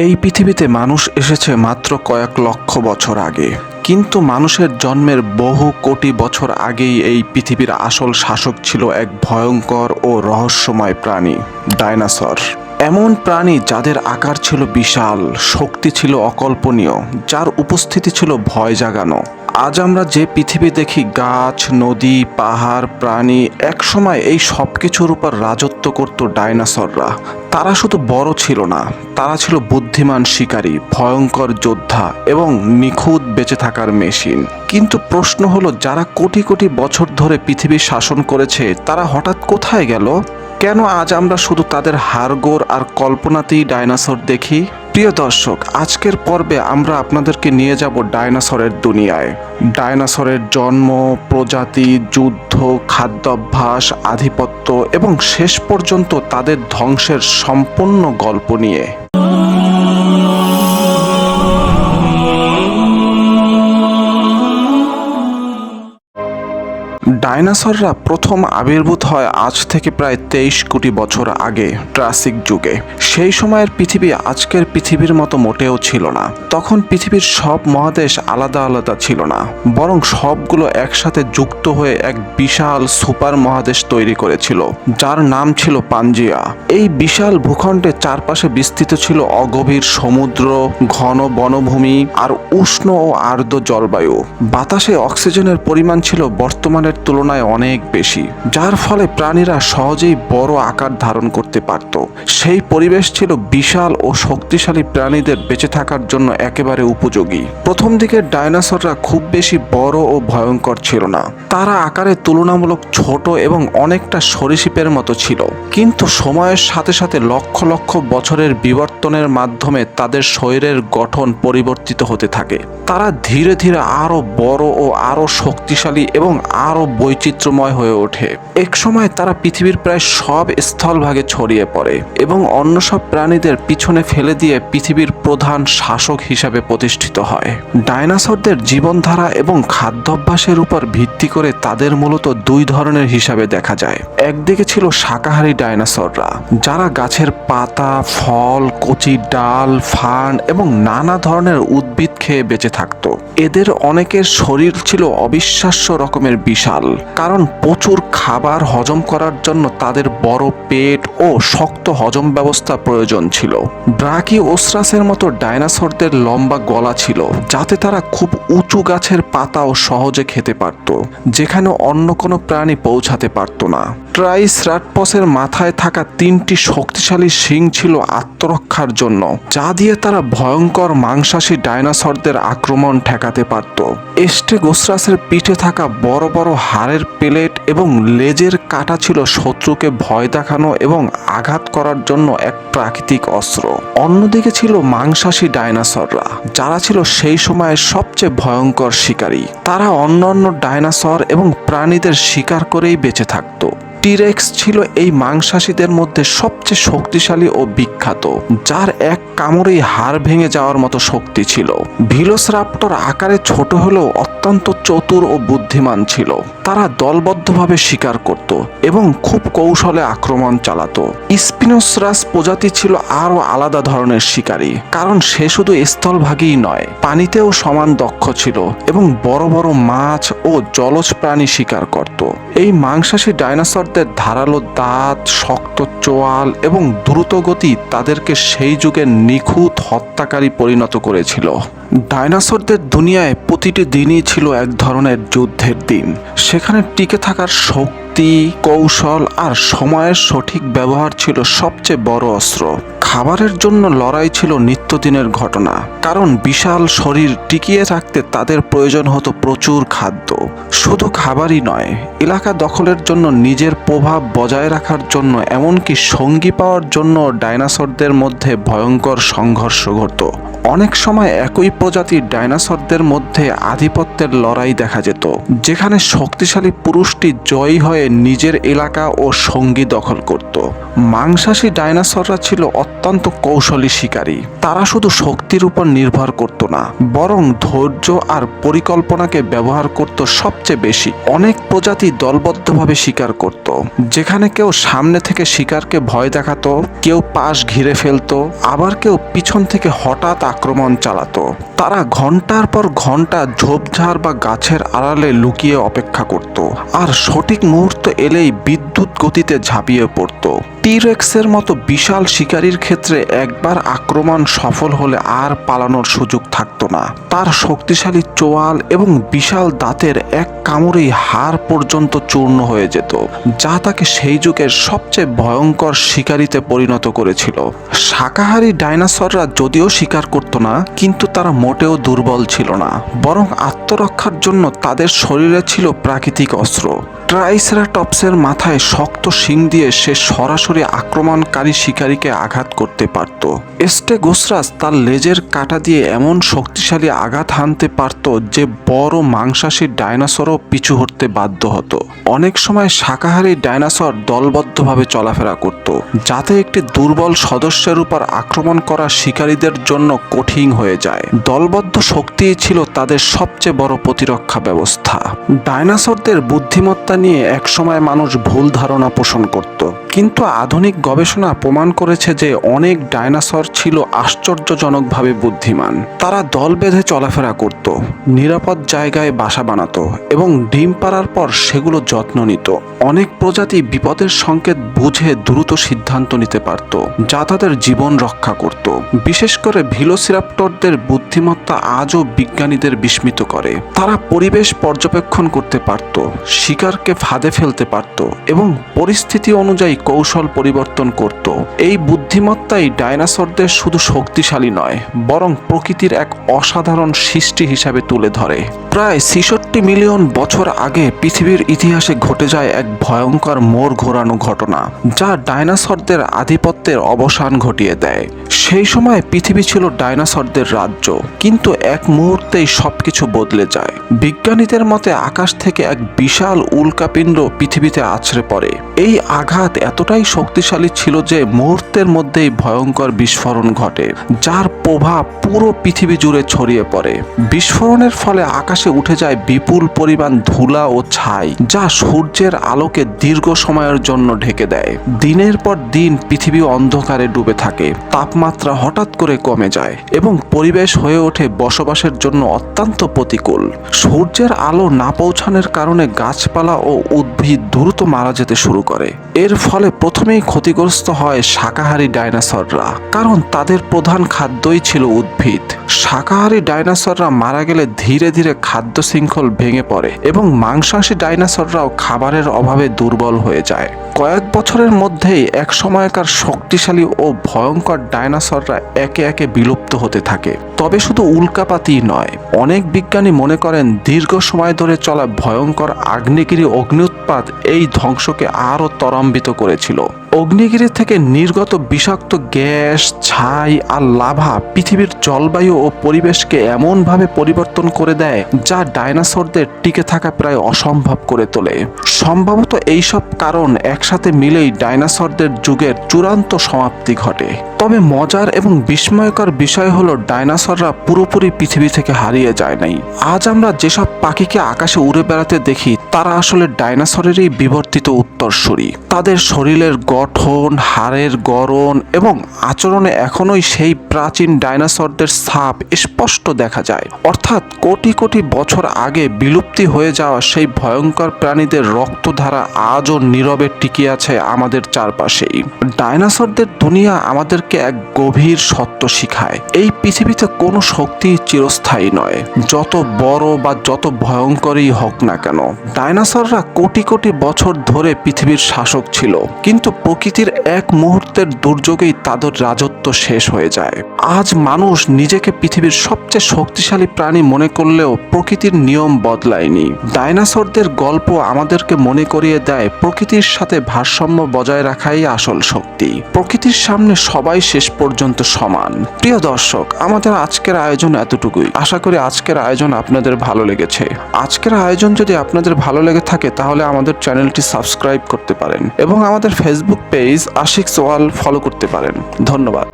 এই পৃথিবীতে মানুষ এসেছে মাত্র কয়েক লক্ষ বছর আগে, কিন্তু মানুষের জন্মের বহু কোটি বছর আগেই এই পৃথিবীর আসল শাসক ছিল এক ভয়ঙ্কর ও রহস্যময় প্রাণী, ডাইনোসর। এমন প্রাণী যাদের আকার ছিল বিশাল, শক্তি ছিল অকল্পনীয়, যার উপস্থিতি ছিল ভয় জাগানো। আজ আমরা যে পৃথিবী দেখি, গাছ, নদী, পাহাড়, প্রাণী, একসময় এই সব কিছুর উপর রাজত্ব করত ডাইনোসররা। তারা শুধু বড় ছিল না, তারা ছিল বুদ্ধিমান শিকারী, ভয়ঙ্কর যোদ্ধা এবং নিখুঁত বেঁচে থাকার মেশিন। কিন্তু প্রশ্ন হলো, যারা কোটি কোটি বছর ধরে পৃথিবী শাসন করেছে, তারা হঠাৎ কোথায় গেল? কেন আজ আমরা শুধু তাদের হাড়গোড় আর কল্পনাতেই ডাইনোসর দেখি? প্রিয় দর্শক, আজকের পর্বে আমরা আপনাদেরকে নিয়ে যাব ডাইনোসরের দুনিয়ায়। ডাইনোসরের জন্ম, প্রজাতি, যুদ্ধ, খাদ্যাভ্যাস, আধিপত্য এবং শেষ পর্যন্ত তাদের ধ্বংসের সম্পূর্ণ গল্প নিয়ে। ডাইনোসররা প্রথম আবির্ভূত হয় আজ থেকে প্রায় 23 কোটি বছর আগে, ট্রাসিক যুগে। সেই সময়ের পৃথিবী আজকের পৃথিবীর মতো মোটেও ছিল না। তখন পৃথিবীর সব মহাদেশ আলাদা আলাদা ছিল না, বরং সবগুলো একসাথে যুক্ত হয়ে এক বিশাল সুপার মহাদেশ তৈরি করেছিল, যার নাম ছিল পাঞ্জিয়া। এই বিশাল ভূখণ্ডের চারপাশে বিস্তৃত ছিল অগভীর সমুদ্র, ঘন বনভূমি আর উষ্ণ ও আর্দ্র জলবায়ু। বাতাসে অক্সিজেনের পরিমাণ ছিল বর্তমানের তুলনায় অনেক বেশি, যার ফলে প্রাণীরা সহজেই বড় আকার ধারণ করতে পারত। সেই পরিবেশ ছিল বিশাল ও শক্তিশালী প্রাণীদের বেঁচে থাকার জন্য একেবারে উপযোগী। প্রথম দিকে ডাইনোসররা খুব বেশি বড় ও ভয়ঙ্কর ছিল না। তারা আকারে তুলনামূলক ছোট এবং অনেকটা সরীসৃপের মতো ছিল। কিন্তু সময়ের সাথে সাথে লক্ষ লক্ষ বছরের বিবর্তনের মাধ্যমে তাদের শরীরের গঠন পরিবর্তিত হতে থাকে। তারা ধীরে ধীরে আরো বড় ও আরো শক্তিশালী এবং আরো বৈচিত্র্যময় হয়ে ওঠে। এক সময় তারা পৃথিবীর প্রায় সব স্থলভাগে ছড়িয়ে পড়ে এবং অন্য সব প্রাণীদের পিছনে ফেলে দিয়ে পৃথিবীর প্রধান শাসক হিসাবে প্রতিষ্ঠিত হয়। ডাইনোসরদের জীবনধারা এবং খাদ্যাভ্যাসের উপর ভিত্তি করে তাদের মূলত দুই ধরনের হিসাবে দেখা যায়। একদিকে ছিল শাকাহারী ডাইনোসররা, যারা গাছের পাতা, ফল, কচি ডাল, ফার্ন এবং নানা ধরনের উদ্ভিদ খেয়ে বেঁচে থাকত। এদের অনেকের শরীর ছিল অবিশ্বাস্য রকমের বিশাল, কারণ প্রচুর খাবার হজম করার জন্য তাদের বড় পেট ও শক্ত হজম ব্যবস্থা প্রয়োজন ছিল। ব্রাকিওসারাসের মতো ডাইনোসরদের লম্বা গলা ছিল, যাতে তারা খুব উঁচু গাছের পাতাও সহজে খেতে পারত, যেখানে অন্য কোনো প্রাণী পৌঁছাতে পারত না। ট্রাইসেরাটপসের মাথায় থাকা 3টি শক্তিশালী শিং ছিল আত্মরক্ষার জন্য, যা দিয়ে তারা ভয়ঙ্কর মাংসাশী ডাইনোসরদের আক্রমণ ঠেকাতে পারত। স্টেগোসারাসের পিঠে থাকা বড় বড় হাড়ের প্লেট এবং লেজের কাঁটা ছিল শত্রুকে ভয় দেখানো এবং আঘাত করার জন্য এক প্রাকৃতিক অস্ত্র। অন্যদিকে ছিল মাংসাশী ডাইনোসররা, যারা ছিল সেই সময়ের সবচেয়ে ভয়ঙ্কর শিকারী। তারা অন্যান্য ডাইনোসর এবং প্রাণীদের শিকার করেই বেঁচে থাকত। টিরেক্স ছিল এই মাংসাশীদের মধ্যে সবচেয়ে শক্তিশালী ও বিখ্যাত, যার এক কামড়েই হাড় ভেঙে যাওয়ার মতো শক্তি ছিল। ভিলোসিরাপ্টর আকারে ছোট হলেও অত্যন্ত চতুর ও বুদ্ধিমান ছিল। তারা দলবদ্ধভাবে শিকার করত এবং খুব কৌশলে আক্রমণ চালাতো। স্পিনোসরাস প্রজাতি ছিল আরও আলাদা ধরনের শিকারী, কারণ সে শুধু স্থলভাগেই নয়, পানিতেও সমান দক্ষ ছিল এবং বড় বড় মাছ ও জলজ প্রাণী শিকার করত। এই মাংসাশী ডাইনোসরদের ধারালো দাঁত, শক্ত চোয়াল এবং দ্রুত গতি তাদেরকে সেই যুগের নিখুঁত হত্যাকারী পরিণত করেছিল। ডাইনোসরদের দুনিয়ায় প্রতিটি দিনই ছিল এক ধরনের যুদ্ধের দিন। সেখানে টিকে থাকার শক্তি, কৌশল আর সময়ের সঠিক ব্যবহার ছিল সবচেয়ে বড় অস্ত্র। খাবারের জন্য লড়াই ছিল নিত্যদিনের ঘটনা, কারণ বিশাল শরীর টিকিয়ে রাখতে তাদের প্রয়োজন হতো প্রচুর খাদ্য। শুধু খাবারই নয়, এলাকা দখলের জন্য, নিজের প্রভাব বজায় রাখার জন্য, এমনকি সঙ্গী পাওয়ার জন্য ডাইনোসরদের মধ্যে ভয়ঙ্কর সংঘর্ষ ঘটত। অনেক সময় একই প্রজাতির ডাইনোসরদের মধ্যে আধিপত্যের লড়াই দেখা যেত, যেখানে শক্তিশালী পুরুষটি জয়ী হয়ে নিজের এলাকা ও সঙ্গী দখল করত। মাংসাশী ডাইনোসররা ছিল অত্যন্ত অত্যন্ত কৌশলী শিকারী। তারা শুধু শক্তির উপর নির্ভর করত না, বরং ধৈর্য আর পরিকল্পনাকে ব্যবহার করত সবচেয়ে বেশি। অনেক প্রজাতি দলবদ্ধভাবে শিকার করত, যেখানে কেউ সামনে থেকে শিকারকে ভয় দেখাতো, কেউ পাশ ঘিরে ফেলতো, আবার কেউ পিছন থেকে হঠাৎ আক্রমণ চালাতো। তারা ঘন্টার পর ঘন্টা ঝোপঝাড় বা গাছের আড়ালে লুকিয়ে অপেক্ষা করত, আর সঠিক মুহূর্ত এলেই বিদ্যুৎ গতিতে ঝাঁপিয়ে পড়ত। টি-রেক্সের মতো বিশাল শিকারীর ক্ষেত্রে একবার আক্রমণ সফল হলে আর পালানোর সুযোগ থাকতো না। তার শক্তিশালী চোয়াল এবং বিশাল দাঁতের এক কামড়েই হাড় পর্যন্ত চূর্ণ হয়ে যেত, যা তাকে সেই যুগের সবচেয়ে ভয়ঙ্কর শিকারীতে পরিণত করেছিল। শাকাহারী ডাইনোসররা যদিও শিকার করত না, কিন্তু তারা মোটেও দুর্বল ছিল না, বরং আত্মরক্ষার জন্য তাদের শরীরে ছিল প্রাকৃতিক অস্ত্র। ট্রাইসেরাটপসের মাথায় শক্ত শিং দিয়ে সে সরাসরি আক্রমণকারী শিকারীকে আঘাত করতে পারত। স্টেগোসারাস তার লেজের কাঁটা দিয়ে এমন শক্তিশালী আঘাত হানতে পারত যে বড় মাংসাশী ডাইনোসরও পিছু হটতে বাধ্য হতো। অনেক সময় শাকাহারী ডাইনোসর দলবদ্ধভাবে চলাফেরা করত, যাতে একটি দুর্বল সদস্যের উপর আক্রমণ করা শিকারীদের জন্য কঠিন হয়ে যায়। দলবদ্ধ শক্তিই ছিল তাদের সবচেয়ে বড় প্রতিরক্ষা ব্যবস্থা। ডাইনোসরদের বুদ্ধিমত্তা নিয়ে একসময় মানুষ ভুল ধারণা পোষণ করত, কিন্তু আধুনিক গবেষণা প্রমাণ করেছে যে অনেক ডাইনোসর ছিল আশ্চর্যজনকভাবে বুদ্ধিমান। তারা দল বেঁধে চলাফেরা করত, নিরাপদ জায়গায় বাসা বানাতো এবং ডিম পাড়ার পর সেগুলো যত্ন নিত। অনেক প্রজাতি বিপদের সংকেত বুঝে দ্রুত সিদ্ধান্ত নিতে পারত, যা তাদের জীবন রক্ষা করত। বিশেষ করে ভিলোসিরাপ্টরদের বুদ্ধিমত্তা আজও বিজ্ঞানীদের বিস্মিত করে। তারা পরিবেশ পর্যবেক্ষণ করতে পারত, শিকারকে ফাঁদে ফেলতে পারত এবং পরিস্থিতি অনুযায়ী কৌশল পরিবর্তন করত। এই বুদ্ধিমত্তাই ডাইনোসরদের শুধু শক্তিশালী নয়, বরং প্রকৃতির এক অসাধারণ সৃষ্টি হিসাবে তুলে ধরে। প্রায় ৬৬ মিলিয়ন বছর আগে পৃথিবীর ইতিহাসে ঘটে যায় এক ভয়ঙ্কর মোড় ঘোরানো ঘটনা, যা ডাইনোসরদের আধিপত্যের অবসান ঘটিয়ে দেয়। সেই সময় পৃথিবী ছিল ডাইনোসরদের রাজ্য, কিন্তু এক মুহূর্তেই সবকিছু বদলে যায়। বিজ্ঞানীদের মতে আকাশ থেকে এক বিশাল উল্কাপিণ্ড পৃথিবীতে আছড়ে পড়ে। এই আঘাত এতটাই শক্তিশালী ছিল যে মুহূর্তের মধ্যেই ভয়ঙ্কর বিস্ফোরণ ঘটে, যার প্রভাব পুরো পৃথিবী জুড়ে ছড়িয়ে পড়ে। বিস্ফোরণের ফলে আকাশে উঠে যায় বিপুল পরিমাণ ধুলা ও ছাই, যা সূর্যের আলোকে দীর্ঘ সময়ের জন্য ঢেকে দেয়। দিনের পর দিন পৃথিবী অন্ধকারে ডুবে থাকে, তাপমাত্রা হঠাৎ করে কমে যায় এবং পরিবেশ হয়ে ওঠে বসবাসের জন্য অত্যন্ত প্রতিকূল। সূর্যের আলো না পৌঁছানোর কারণে গাছপালা ও উদ্ভিদ দ্রুত মারা যেতে শুরু করে। এর ফলে প্রথমেই ক্ষতিগ্রস্ত হয় শাকাহারী ডাইনোসররা, কারণ তাদের প্রধান খাদ্যই ছিল উদ্ভিদ। শাকাহারী ডাইনোসররা মারা গেলে ধীরে ধীরে খাদ্য শৃঙ্খল ভেঙে পড়ে এবং মাংসাশী ডাইনোসররাও খাবারের অভাবে দুর্বল হয়ে যায়। কয়েক বছরের মধ্যেই এক সময়কার শক্তিশালী ও ভয়ঙ্কর ডাইনোসররা একে একে বিলুপ্ত হতে থাকে। তবে শুধু উল্কাপাতই নয়, অনেক বিজ্ঞানী মনে করেন দীর্ঘ সময় ধরে চলা ভয়ঙ্কর আগ্নেয়গিরি অগ্ন্যুৎপাত এই ধ্বংসকে আরও ত্বরান্বিত করেছিল। অগ্নিগিরি থেকে নির্গত বিষাক্ত গ্যাস, ছাই আর লাভা পৃথিবীর জলবায়ু ও পরিবেশকে এমনভাবে পরিবর্তন করে দেয় যা ডাইনোসরদের টিকে থাকা প্রায় অসম্ভব করে তোলে। সম্ভবত এইসব কারণ একসাথে মিলেই ডাইনোসরদের যুগের চূড়ান্ত সমাপ্তি ঘটে। তবে মজার এবং বিস্ময়কর বিষয় হলো ডাইনোসররা পুরোপুরি পৃথিবী থেকে হারিয়ে যায় নাই। আজ আমরা যেসব পাখিকে আকাশে উড়ে বেড়াতে দেখি তারা আসলে ডাইনোসরেরই বিবর্তিত উত্তরসূরি। তাদের শরীরের গঠন, হাড়ের গড়ন এবং আচরণে এখনোই সেই প্রাচীন ডাইনোসরদের ছাপ স্পষ্ট দেখা যায়। অর্থাৎ কোটি কোটি বছর আগে বিলুপ্তি হয়ে যাওয়া সেই ভয়ঙ্কর প্রাণীদের রক্তধারা আজও নীরবে টিকে আছে আমাদের চারপাশেই। ডাইনোসরদের দুনিয়া আমাদেরকে এক গভীর সত্য শিখায়, এই পৃথিবীতে কোনো শক্তি চিরস্থায়ী নয়, যত বড় বা যত ভয়ঙ্করই হোক না কেন। ডাইনোসররা কোটি কোটি বছর ধরে পৃথিবীর শাসক ছিল, কিন্তু প্রকৃতির এক মুহূর্তের দুর্যোগেই তাদের রাজত্ব শেষ হয়ে যায়। আজ মানুষ নিজেকে পৃথিবীর সবচেয়ে শক্তিশালী প্রাণী মনে করলেও প্রকৃতির নিয়ম বদলায়নি। ডাইনোসরদের গল্প আমাদেরকে মনে করিয়ে দেয় প্রকৃতির সাথে ভারসাম্য বজায় রাখাই আসল শক্তি। প্রকৃতির সামনে সবাই শেষ পর্যন্ত সমান। প্রিয় দর্শক, আমাদের আজকের আয়োজন এতটুকুই। আশা করি আজকের আয়োজন আপনাদের ভালো লেগেছে। আজকের আয়োজন যদি আপনাদের ভালো লেগে থাকে তাহলে আমাদের চ্যানেলটি সাবস্ক্রাইব করতে পারেন এবং আমাদের ফেসবুক পেজ আশিকস ওয়ার্ল্ড ফলো করতে পারেন। ধন্যবাদ।